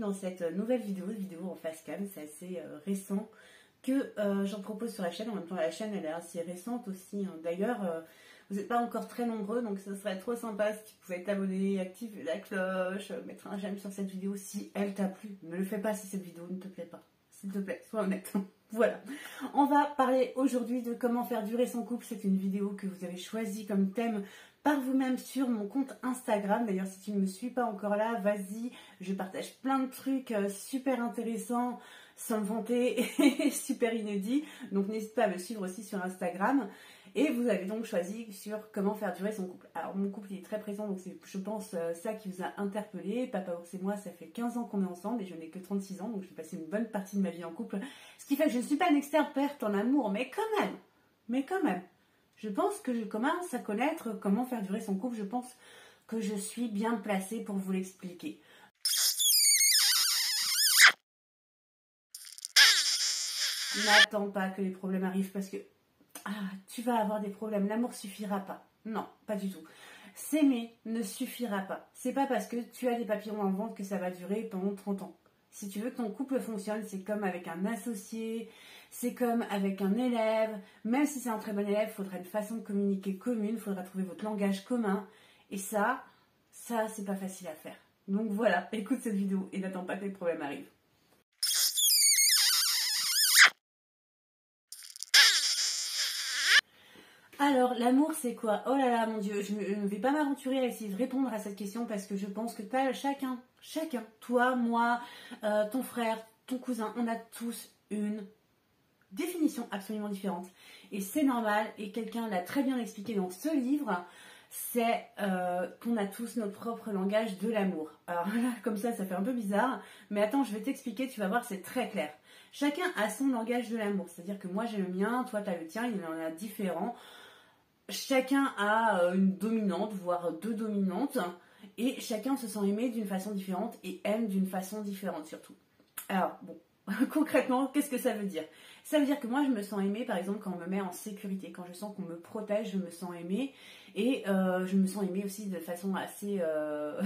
dans cette nouvelle vidéo en face cam. C'est assez récent que j'en propose sur la chaîne. En même temps, la chaîne elle est assez récente aussi. Hein. D'ailleurs, vous n'êtes pas encore très nombreux, donc ce serait trop sympa si tu pouvais t'abonner, activer la cloche, mettre un j'aime sur cette vidéo si elle t'a plu. Ne le fais pas si cette vidéo ne te plaît pas. S'il te plaît, sois honnête. Voilà. On va parler aujourd'hui de comment faire durer son couple. C'est une vidéo que vous avez choisie comme thème par vous-même sur mon compte Instagram. D'ailleurs, si tu ne me suis pas encore là, vas-y. Je partage plein de trucs super intéressants, sans me vanter, et super inédits. Donc, n'hésite pas à me suivre aussi sur Instagram. Et vous avez donc choisi sur comment faire durer son couple. Alors, mon couple il est très présent, donc c'est, je pense, ça qui vous a interpellé. Papa Ours et moi, ça fait 15 ans qu'on est ensemble et je n'ai que 36 ans, donc j'ai passé une bonne partie de ma vie en couple. Ce qui fait que je ne suis pas une experte en amour, mais quand même, je pense que je commence à connaître comment faire durer son couple. Je pense que je suis bien placée pour vous l'expliquer. N'attends pas que les problèmes arrivent parce que tu vas avoir des problèmes. L'amour suffira pas. Non, pas du tout. S'aimer ne suffira pas. C'est pas parce que tu as des papillons dans le ventre que ça va durer pendant 30 ans. Si tu veux que ton couple fonctionne, c'est comme avec un associé, c'est comme avec un élève. Même si c'est un très bon élève, il faudra une façon de communiquer commune, il faudra trouver votre langage commun. Et ça, c'est pas facile à faire. Donc voilà, écoute cette vidéo et n'attends pas que les problèmes arrivent. Alors, l'amour, c'est quoi? Oh là là, mon Dieu, je ne vais pas m'aventurer à essayer de répondre à cette question parce que je pense que chacun, toi, moi, ton frère, ton cousin, on a tous une définition absolument différente. Et c'est normal, et quelqu'un l'a très bien expliqué dans ce livre, c'est qu'on a tous notre propre langage de l'amour. Alors là, comme ça fait un peu bizarre, mais attends, je vais t'expliquer, tu vas voir, c'est très clair. Chacun a son langage de l'amour, c'est-à-dire que moi j'ai le mien, toi tu as le tien, il y en a différents. Chacun a une dominante, voire deux dominantes, et chacun se sent aimé d'une façon différente et aime d'une façon différente surtout. Alors, bon, concrètement, qu'est-ce que ça veut dire? Ça veut dire que moi, je me sens aimée, par exemple, quand on me met en sécurité, quand je sens qu'on me protège, je me sens aimée, et je me sens aimée aussi de façon assez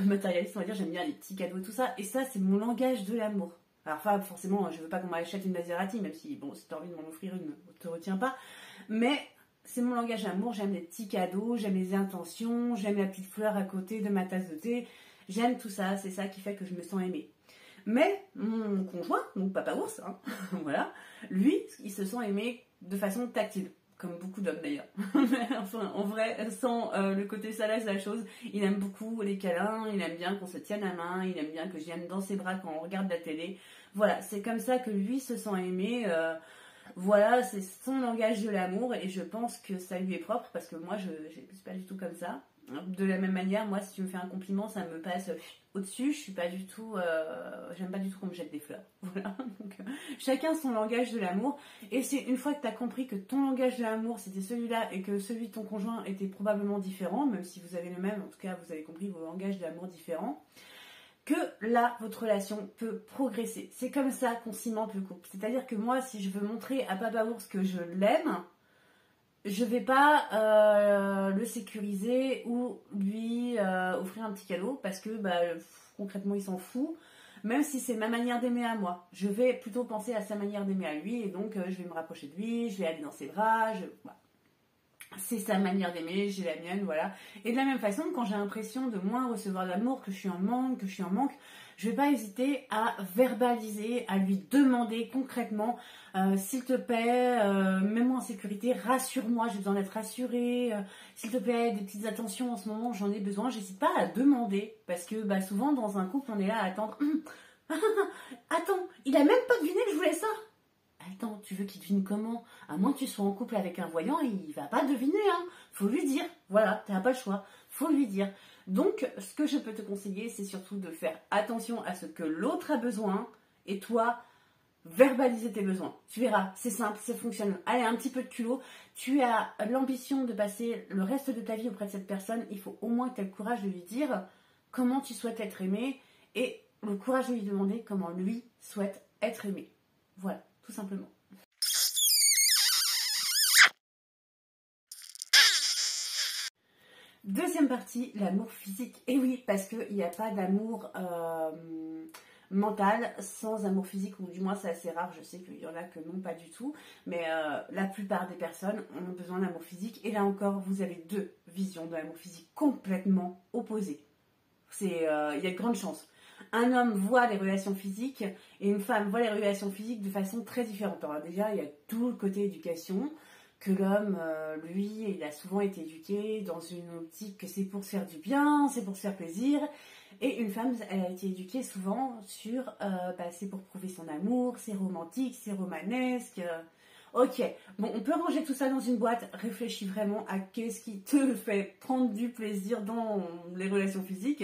matérialiste, on va dire, j'aime bien les petits cadeaux, tout ça, et ça, c'est mon langage de l'amour. Alors, enfin, forcément, je veux pas qu'on m'achète une Maserati, même si, bon, si tu as envie de m'en offrir une, ne te retiens pas, mais c'est mon langage d'amour, j'aime les petits cadeaux, j'aime les intentions, j'aime la petite fleur à côté de ma tasse de thé, j'aime tout ça, c'est ça qui fait que je me sens aimée. Mais mon conjoint, donc Papa Ours, hein, voilà, lui, il se sent aimé de façon tactile, comme beaucoup d'hommes d'ailleurs. Enfin, en vrai, sans le côté salace de la chose, il aime beaucoup les câlins, il aime bien qu'on se tienne la main, il aime bien que je vienne dans ses bras quand on regarde la télé. Voilà, c'est comme ça que lui se sent aimé. Voilà, c'est son langage de l'amour et je pense que ça lui est propre parce que moi, je ne suis pas du tout comme ça. De la même manière, moi, si tu me fais un compliment, ça me passe au-dessus. Je suis pas du tout, j'aime pas du tout qu'on me jette des fleurs. Voilà. Donc, chacun son langage de l'amour. Et c'est une fois que tu as compris que ton langage de l'amour c'était celui-là et que celui de ton conjoint était probablement différent, même si vous avez le même, en tout cas, vous avez compris vos langages de l'amour différents, que là, votre relation peut progresser. C'est comme ça qu'on cimente le couple. C'est-à-dire que moi, si je veux montrer à Papa Ours que je l'aime, je vais pas le sécuriser ou lui offrir un petit cadeau parce que concrètement, il s'en fout. Même si c'est ma manière d'aimer à moi. Je vais plutôt penser à sa manière d'aimer à lui et donc je vais me rapprocher de lui, je vais aller dans ses bras, voilà. C'est sa manière d'aimer, j'ai la mienne, voilà. Et de la même façon, quand j'ai l'impression de moins recevoir d'amour, que je suis en manque, je vais pas hésiter à verbaliser, à lui demander concrètement, s'il te plaît, mets-moi en sécurité, rassure-moi, j'ai besoin d'être rassurée, s'il te plaît, des petites attentions en ce moment, j'en ai besoin. J'hésite pas à demander, parce que souvent dans un couple, on est là à attendre. Attends, il a même pas deviné que je voulais ça. Attends, tu veux qu'il devine comment? À moins que tu sois en couple avec un voyant, il va pas deviner, hein. Faut lui dire. Voilà, t'as pas le choix. Faut lui dire. Donc, ce que je peux te conseiller, c'est surtout de faire attention à ce que l'autre a besoin et toi, verbaliser tes besoins. Tu verras, c'est simple, ça fonctionne. Allez, un petit peu de culot. Tu as l'ambition de passer le reste de ta vie auprès de cette personne. Il faut au moins que tu aies le courage de lui dire comment tu souhaites être aimé et le courage de lui demander comment lui souhaite être aimé. Voilà. Tout simplement. Deuxième partie, l'amour physique. Et oui, parce qu'il n'y a pas d'amour mental sans amour physique, ou du moins c'est assez rare, je sais qu'il y en a que non, pas du tout, mais la plupart des personnes ont besoin d'amour physique, et là encore, vous avez deux visions de l'amour physique complètement opposées. Il y a de grandes chances. Un homme voit les relations physiques et une femme voit les relations physiques de façon très différente. Alors déjà, il y a tout le côté éducation, que l'homme, lui, il a souvent été éduqué dans une optique que c'est pour se faire du bien, c'est pour se faire plaisir. Et une femme, elle a été éduquée souvent sur c'est pour prouver son amour, c'est romantique, c'est romanesque. Ok, bon, on peut ranger tout ça dans une boîte. Réfléchis vraiment à qu'est-ce qui te fait prendre du plaisir dans les relations physiques.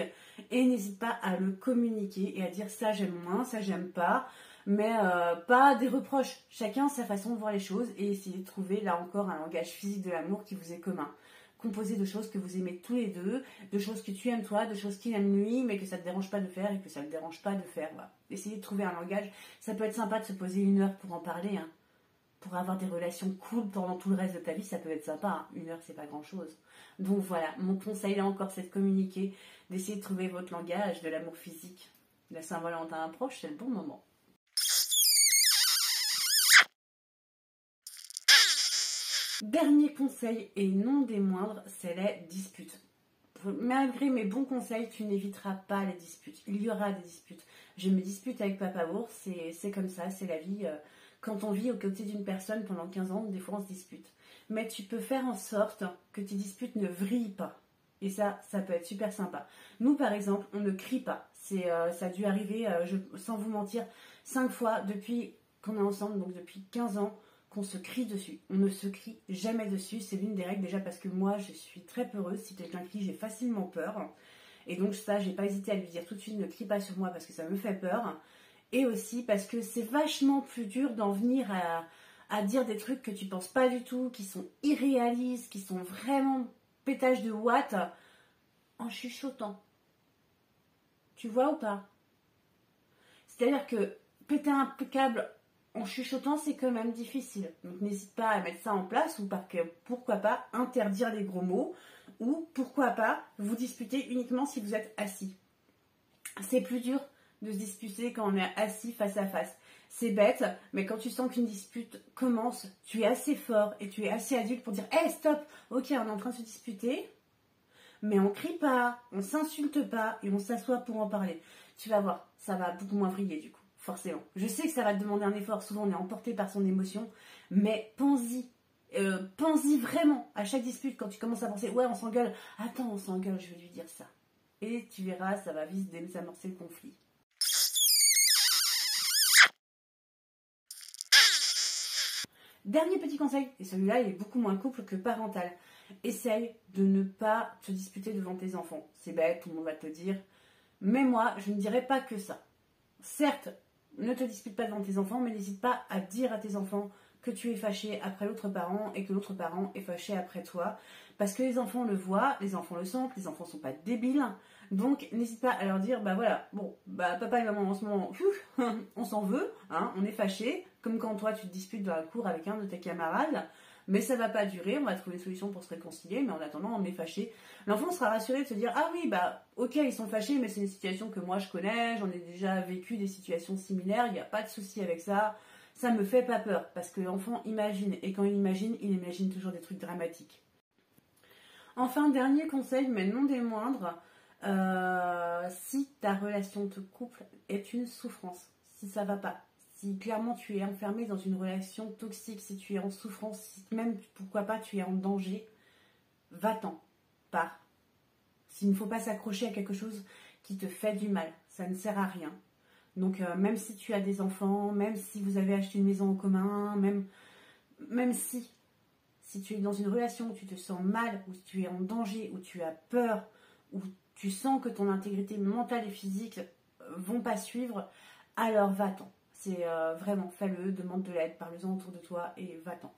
Et n'hésite pas à le communiquer et à dire ça j'aime moins, ça j'aime pas. Mais pas des reproches. Chacun sa façon de voir les choses et essayer de trouver là encore un langage physique de l'amour qui vous est commun. Composé de choses que vous aimez tous les deux, de choses que tu aimes toi, de choses qu'il aime lui, mais que ça ne te dérange pas de faire et que ça ne te dérange pas de faire. Voilà. Essayez de trouver un langage. Ça peut être sympa de se poser 1 heure pour en parler. Hein. Pour avoir des relations cool pendant tout le reste de ta vie, ça peut être sympa. Hein. 1 heure, c'est pas grand-chose. Donc voilà, mon conseil là encore, c'est de communiquer, d'essayer de trouver votre langage de l'amour physique. La Saint-Valentin approche, c'est le bon moment. Dernier conseil, et non des moindres, c'est les disputes. Malgré mes bons conseils, tu n'éviteras pas les disputes. Il y aura des disputes. Je me dispute avec Papa Ours, c'est comme ça, c'est la vie. Quand on vit aux côtés d'une personne pendant 15 ans, des fois on se dispute. Mais tu peux faire en sorte que tes disputes ne vrillent pas. Et ça peut être super sympa. Nous, par exemple, on ne crie pas. Ça a dû arriver, sans vous mentir, 5 fois depuis qu'on est ensemble, donc depuis 15 ans, qu'on se crie dessus. On ne se crie jamais dessus. C'est l'une des règles déjà parce que moi, je suis très peureuse. Si quelqu'un crie, j'ai facilement peur. Et donc ça, j'ai pas hésité à lui dire tout de suite, ne crie pas sur moi parce que ça me fait peur. Et aussi parce que c'est vachement plus dur d'en venir à dire des trucs que tu penses pas du tout, qui sont irréalistes, qui sont vraiment pétage de watts, en chuchotant. Tu vois ou pas? C'est-à-dire que péter un câble en chuchotant, c'est quand même difficile. Donc n'hésite pas à mettre ça en place, ou pourquoi pas interdire les gros mots, ou pourquoi pas vous disputer uniquement si vous êtes assis. C'est plus dur de se disputer quand on est assis face à face. C'est bête, mais quand tu sens qu'une dispute commence, tu es assez fort et tu es assez adulte pour dire « Hey, stop, ok, on est en train de se disputer, mais on crie pas, on s'insulte pas et on s'assoit pour en parler. » Tu vas voir, ça va beaucoup moins vriller du coup, forcément. Je sais que ça va te demander un effort, souvent on est emporté par son émotion, mais pense-y. Pense-y vraiment à chaque dispute quand tu commences à penser « Ouais, on s'engueule, attends, on s'engueule, je vais lui dire ça. » Et tu verras, ça va vite désamorcer le conflit. Dernier petit conseil, et celui-là il est beaucoup moins couple que parental. Essaye de ne pas te disputer devant tes enfants. C'est bête, tout le monde va te le dire. Mais moi, je ne dirais pas que ça. Certes, ne te dispute pas devant tes enfants, mais n'hésite pas à dire à tes enfants que tu es fâché après l'autre parent et que l'autre parent est fâché après toi. Parce que les enfants le voient, les enfants le sentent, les enfants ne sont pas débiles. Donc, n'hésite pas à leur dire, papa et maman en ce moment, on s'en veut, hein, on est fâché, comme quand toi tu te disputes dans la cour avec un de tes camarades, mais ça va pas durer, on va trouver une solution pour se réconcilier, mais en attendant, on est fâché. L'enfant sera rassuré de se dire, ah oui, ok, ils sont fâchés, mais c'est une situation que moi je connais, j'en ai déjà vécu des situations similaires, il n'y a pas de souci avec ça, ça me fait pas peur, parce que l'enfant imagine, et quand il imagine toujours des trucs dramatiques. Enfin, dernier conseil, mais non des moindres, si ta relation de couple est une souffrance, si ça va pas, si clairement tu es enfermé dans une relation toxique, si tu es en souffrance, si même pourquoi pas tu es en danger, va-t'en, pars. S'il ne faut pas s'accrocher à quelque chose qui te fait du mal, ça ne sert à rien. Donc même si tu as des enfants, même si vous avez acheté une maison en commun, même si tu es dans une relation où tu te sens mal, où tu es en danger, où tu as peur, où tu sens que ton intégrité mentale et physique vont pas suivre, alors va-t'en. C'est vraiment, fais-le, demande de l'aide, parle-en autour de toi et va-t'en.